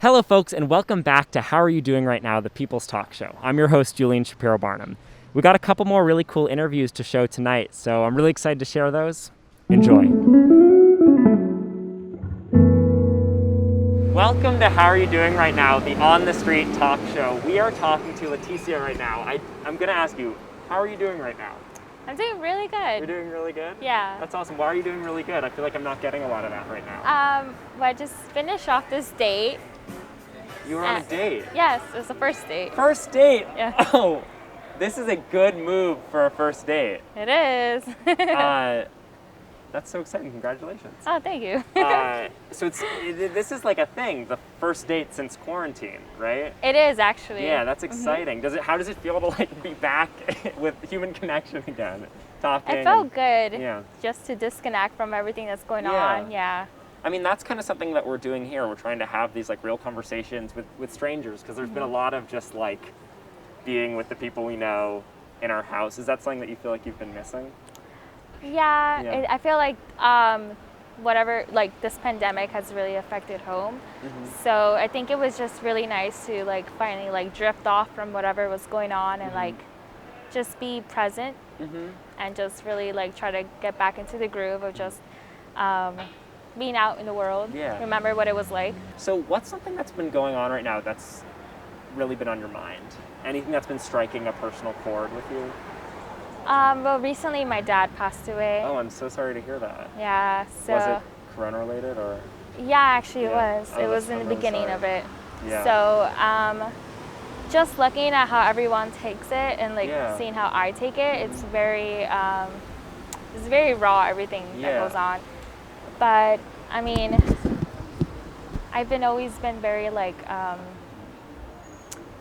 Hello, folks, and welcome back to How Are You Doing Right Now, the People's Talk Show. I'm your host, Julian Shapiro-Barnum. We got a couple more really cool interviews to show tonight, so I'm really excited to share those. Enjoy. Welcome to How Are You Doing Right Now, the On the Street talk show. We are talking to Leticia right now. I'm going to ask you, how are you doing right now? I'm doing really good. You're doing really good? Yeah. That's awesome. Why are you doing really good? I feel like I'm not getting a lot of that right now. Well, I just finished off this date. You were on a date? Yes, it was the first date. First date? Yeah. Oh, this is a good move for a first date. It is. That's so exciting. Congratulations. Oh, thank you. So this is like a thing, the first date since quarantine, right? It is, actually. Yeah, that's exciting. How does it feel to like be back with human connection again? Talking. It felt good. Yeah. Just to disconnect from everything that's going on. Yeah. I mean, that's kind of something that we're doing here. We're trying to have these like real conversations with strangers because there's been a lot of just like being with the people we know in our house. Is that something that you feel like you've been missing? Yeah. I feel like whatever, like this pandemic has really affected home. So I think it was just really nice to like finally like drift off from whatever was going on and like just be present and just really like try to get back into the groove of just being out in the world, remember what it was like. So what's something that's been going on right now that's really been on your mind? Anything that's been striking a personal chord with you? Well, recently my dad passed away. Oh, I'm so sorry to hear that. Yeah, so... Was it corona related or? Yeah, actually it was. It was in the beginning of it. Yeah. So, just looking at how everyone takes it and like seeing how I take it, it's very raw, everything that goes on. But I mean, I've always been very like,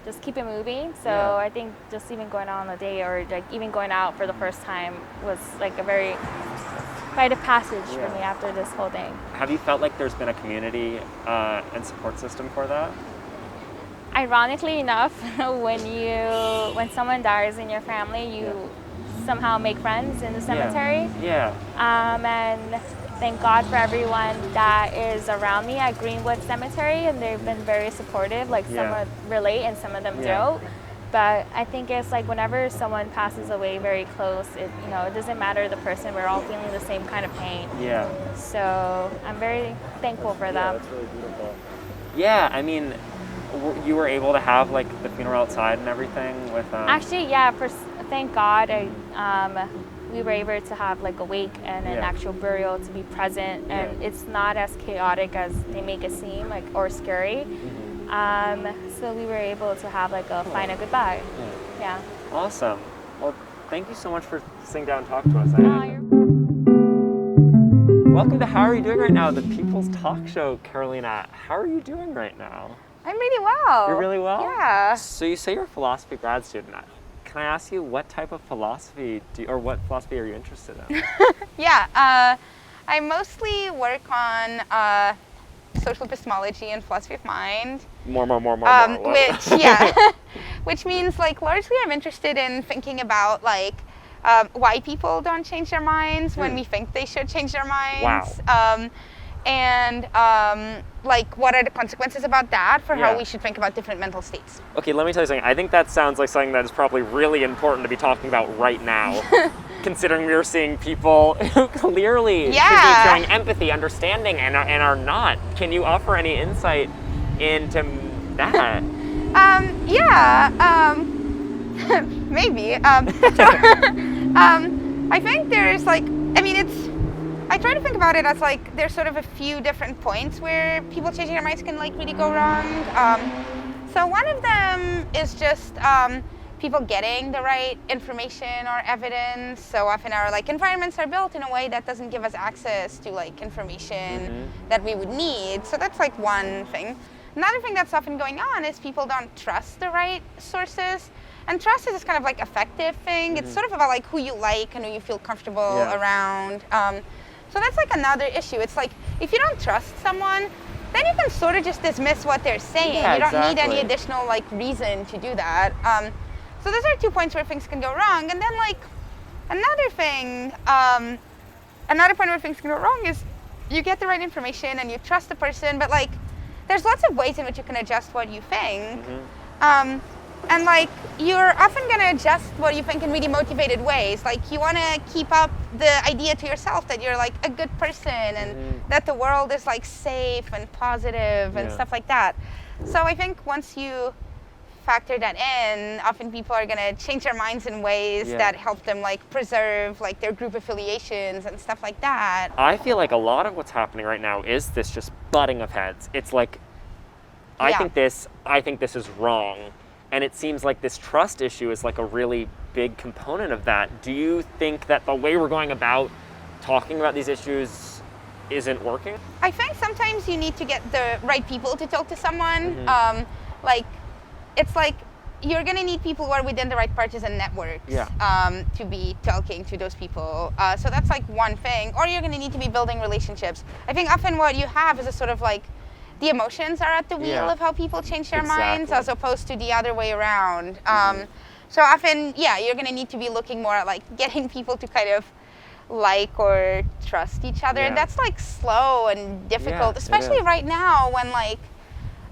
just keep it moving. So I think just even going on a date or like even going out for the first time was like a very rite of passage for me after this whole thing. Have you felt like there's been a community and support system for that? Ironically enough, when someone dies in your family, you somehow make friends in the cemetery. And thank God for everyone that is around me at Greenwood Cemetery, and they've been very supportive. Like some relate and some of them don't. But I think it's like whenever someone passes away very close, it doesn't matter the person. We're all feeling the same kind of pain. So I'm very thankful for them. That's really beautiful. Yeah, I mean, you were able to have like the funeral outside and everything with. Actually, thank God, we were able to have like a wake and an actual burial to be present, and it's not as chaotic as they make it seem, like or scary. So we were able to have like a final goodbye. Yeah. Awesome. Well, thank you so much for sitting down and talking to us. Welcome to How Are You Doing Right Now, the People's Talk Show, Carolina. How are you doing right now? I'm really well. You're really well? Yeah. So you say you're a philosophy grad student. Can I ask you what type of philosophy what philosophy are you interested in? I mostly work on social epistemology and philosophy of mind. More. Which means like largely I'm interested in thinking about like why people don't change their minds when we think they should change their minds. Wow. And like what are the consequences about that for how we should think about different mental states. Okay, let me tell you something. I think that sounds like something that is probably really important to be talking about right now, considering we are seeing people who clearly should be showing empathy, understanding, and are not. Can you offer any insight into that? Maybe. I think there's like, I try to think about it as like there's sort of a few different points where people changing their minds can like really go wrong. So one of them is just people getting the right information or evidence. So often our like environments are built in a way that doesn't give us access to like information that we would need. So that's like one thing. Another thing that's often going on is people don't trust the right sources. And trust is this kind of like affective thing. It's sort of about like who you like and who you feel comfortable around. So that's like another issue. It's like if you don't trust someone, then you can sort of just dismiss what they're saying. You don't need any additional like reason to do that. So those are 2 points where things can go wrong. And then like another point where things can go wrong is you get the right information and you trust the person, but like there's lots of ways in which you can adjust what you think. And like, you're often going to adjust what you think in really motivated ways. Like, you want to keep up the idea to yourself that you're like a good person and that the world is like safe and positive and stuff like that. So I think once you factor that in, often people are going to change their minds in ways that help them like preserve like their group affiliations and stuff like that. I feel like a lot of what's happening right now is this just butting of heads. It's like, I think this is wrong. And it seems like this trust issue is like a really big component of that. Do you think that the way we're going about talking about these issues isn't working? I think sometimes you need to get the right people to talk to someone. Like, it's like you're going to need people who are within the right partisan networks to be talking to those people. So that's like one thing. Or you're going to need to be building relationships. I think often what you have is a sort of like, the emotions are at the wheel of how people change their minds as opposed to the other way around. So often, you're going to need to be looking more at like getting people to kind of like or trust each other. And that's like slow and difficult, especially right now when like,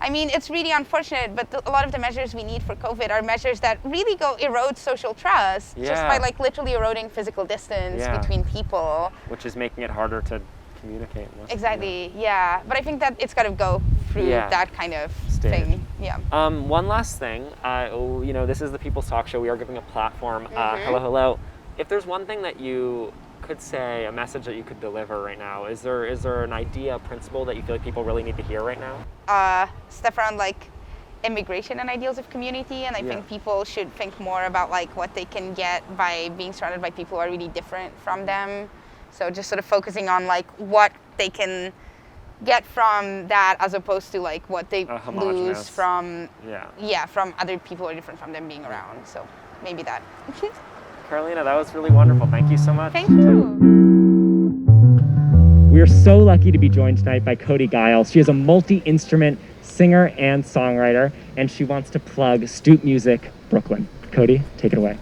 I mean, it's really unfortunate, but a lot of the measures we need for COVID are measures that really go erode social trust just by like literally eroding physical distance between people. Which is making it harder to communicate. Exactly, But I think that it's got to go through that kind of thing. One last thing. This is the People's Talk Show. We are giving a platform. Hello. If there's one thing that you could say, a message that you could deliver right now, is there an idea, a principle that you feel like people really need to hear right now? Stuff around like immigration and ideals of community, and I think people should think more about like what they can get by being surrounded by people who are really different from them. So just sort of focusing on like what they can get from that as opposed to like what they lose from from other people who are different from them being around. So maybe that. Carolina, that was really wonderful. Thank you so much. Thank you. We are so lucky to be joined tonight by Cody Geil. She is a multi-instrument singer and songwriter, and she wants to plug Stoop Music Brooklyn. Cody, take it away.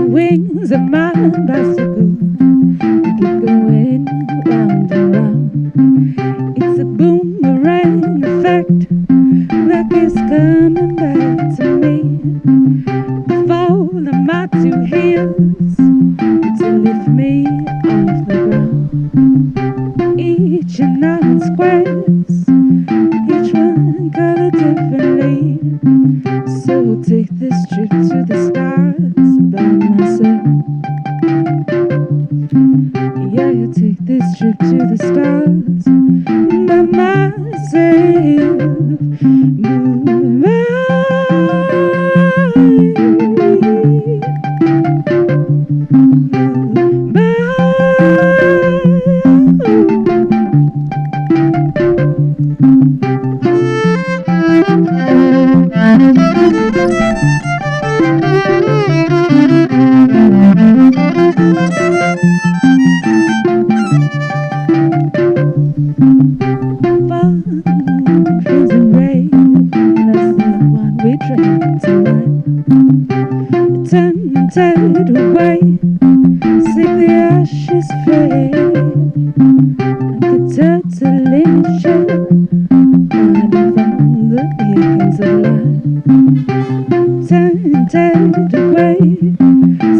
Wings of my bicycle keep going round and round. It's a boomerang effect that is coming back to me. I fall on my two heels to lift me off the ground. Each and nine squares, each one colored differently. So take this trip to the stars by myself. Take this trip to the stars by myself. Turn away, see the ashes fade, like a turtle in a shell, hiding from the beacons of light. Turn away,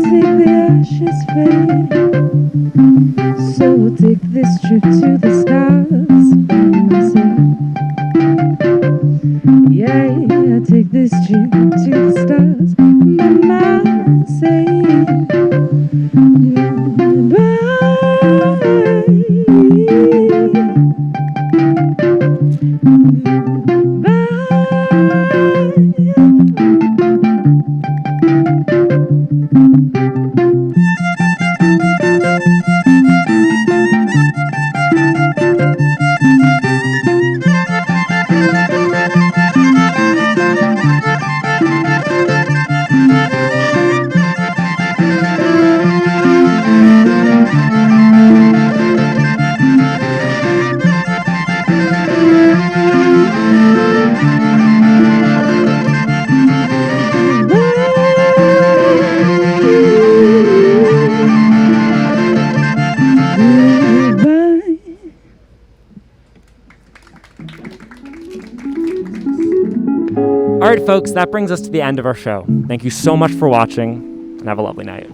see the ashes fade. So take this trip to the stars by myself. Take this trip to the stars by myself. All right, folks, that brings us to the end of our show. Thank you so much for watching, and have a lovely night.